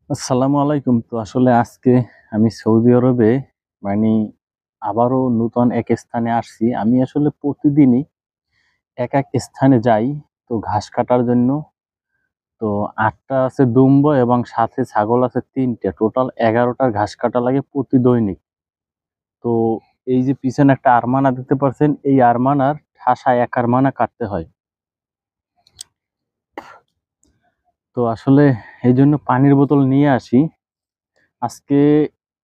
আসসালামু আলাইকুম। তো আসলে আজকে আমি সৌদি আরবে মানে আবারও নূতন এক স্থানে আসছি। আমি আসলে প্রতিদিনই এক স্থানে যাই তো ঘাস কাটার জন্য। তো ৮ টা আছে দুম্ব এবং সাথে ছাগল আছে ৩ টে। টোটাল ১১ টার ঘাস কাটা লাগে প্রতি দৈনিক। তো এই যে পিছনে একটা আরমানা দেখতে পাচ্ছেন, এই আরমানার ঠাসায় ১ আরমানা কাটতে হয়। তো আসলে এইজন্য পানির বোতল নিয়ে আসি। আজকে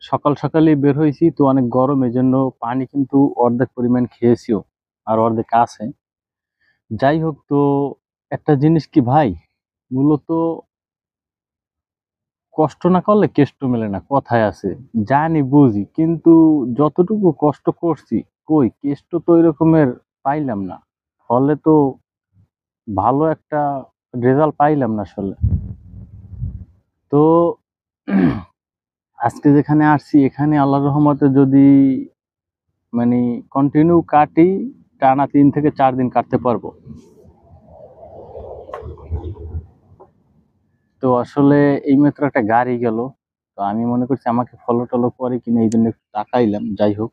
সকাল সকালই বের হইছি, তো অনেক গরম, এজন্য পানি কিন্তু অর্ধেক পরিমাণ খেয়েছিও, আর অর্ধেক আছে। যাই হোক, তো একটা জিনিস কি ভাই, মূলত কষ্ট না করলে কেষ্ট মেলে না, কথায় আছে। জানি বুঝি, কিন্তু যতটুকু কষ্ট করছি, কই কেষ্ট তো ওই রকমের পাইলাম না। ফলে তো ভালো একটা রেজাল্ট পাইলাম না আসলে। তো আজকে যেখানে আসছি, এখানে আল্লাহর রহমতে যদি মানে কন্টিনিউ কাটি, টানা ৩ থেকে ৪ দিন কাটতে পারবো। তো আসলে এইমাত্র একটা গাড়ি গেল। তো আমি মনে করছি আমাকে ফলো টলো করে কিনা, এই জন্য একটু তাকাইলাম। যাই হোক,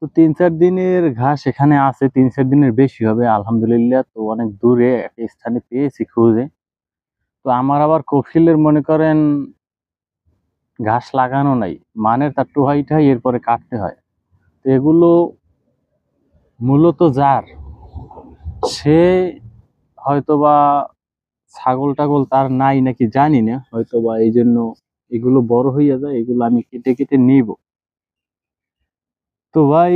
তো ৩-৪ দিনের ঘাস এখানে আছে, ৩-৪ দিনের বেশি হবে আলহামদুলিল্লাহ। তো অনেক দূরে একটা স্থানে পেয়েছি খুঁজে। তো আমার আবার কফিলের মনে করেন ঘাস লাগানো নাই, মানের তার টোহাইটাই এরপরে কাটতে হয়। তো এগুলো মূলত যার, সে হয়তোবা ছাগল টাগল তার নাই নাকি জানি না, হয়তোবা এই জন্য এগুলো বড় হইয়া যায়, এগুলো আমি কেটে কেটে নিব। তো ভাই,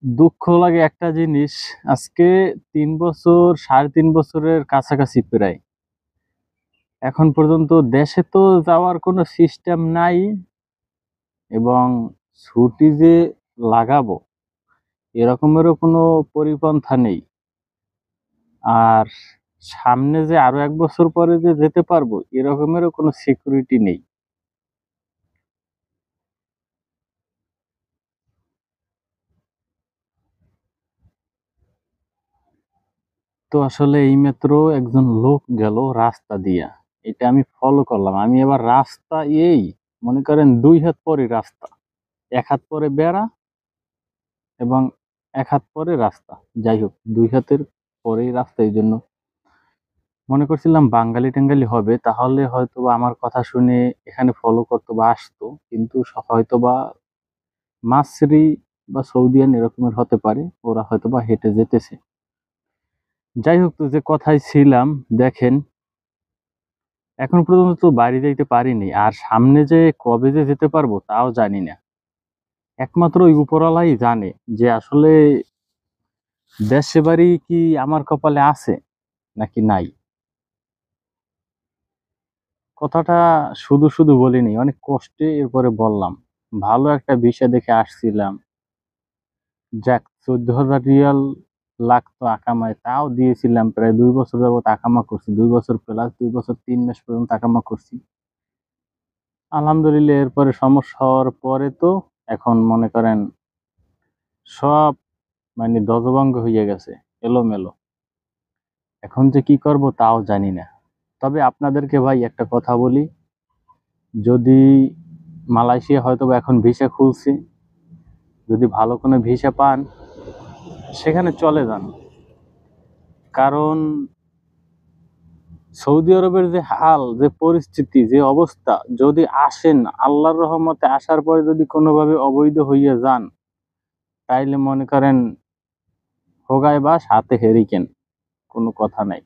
দুঃখ লাগে একটা জিনিস, আজকে ৩ বছর, ৩.৫ বছরের কাছাকাছি প্রায়, এখন পর্যন্ত দেশে তো যাওয়ার কোনো সিস্টেম নাই, এবং ছুটি যে লাগাবো এরকমেরও কোনো পরিপন্থা নেই। আর সামনে যে আরো ১ বছর পরে যে যেতে পারবো এরকমেরও কোনো সিকিউরিটি নেই। তো আসলে এইমাত্র একজন লোক গেল রাস্তা দিয়া, এটা আমি ফলো করলাম। আমি এবার রাস্তা, এই মনে করেন ২ হাত পরে রাস্তা, ১ হাত পরে বেড়া এবং ১ হাত পরে রাস্তা। যাই হোক, ২ হাতের পরেই রাস্তা, এই জন্য মনে করছিলাম বাঙালি টাঙ্গালি হবে, তাহলে হয়তোবা আমার কথা শুনে এখানে ফলো করতো বা আসতো। কিন্তু হয়তোবা মাসরি বা সৌদিয়ান এরকমের হতে পারে, ওরা হয়তোবা হেঁটে যেতেছে। যাই হোক, তো যে কথায় ছিলাম, দেখেন এখন পর্যন্ত তো বাড়ি যাইতে পারিনি, আর সামনে যে কবে যে যেতে পারবো তাও জানি না। একমাত্র ওই উপরওয়ালাই জানে যে আসলে দেশে বাড়ি কি আমার কপালে আছে নাকি নাই। কথাটা শুধু শুধু বলিনি, অনেক কষ্টে এরপরে বললাম। ভালো একটা ভিসা দেখে আসছিলাম, যাক ১৪,০০০ রিয়াল লাগতো আকামায়, তাও দিয়েছিলাম। প্রায় ২ বছর যাবত আকামা করছি, ২ বছর প্লাস ২ বছর ৩ মাস পর্যন্ত আকামা করছি আলহামদুলিল্লাহ। এরপরে সমস্যা হওয়ার পরে তো এখন মনে করেন সব মানে দজভঙ্গ হয়ে গেছে, এলোমেলো। এখন যে কি করব তাও জানি না। তবে আপনাদেরকে ভাই একটা কথা বলি, যদি মালয়েশিয়া হয়তোবা এখন ভিসা খুলছে, যদি ভালো কোনো ভিসা পান সেখানে চলে যান। কারণ সৌদি আরবের যে হাল, যে পরিস্থিতি, যে অবস্থা, যদি আসেন আল্লাহর রহমতে, আসার পরে যদি কোনোভাবে অবৈধ হইয়া যান, তাইলে মনে করেন হোগায় বাস হাতে হেরিকেন, কোনো কথা নাই।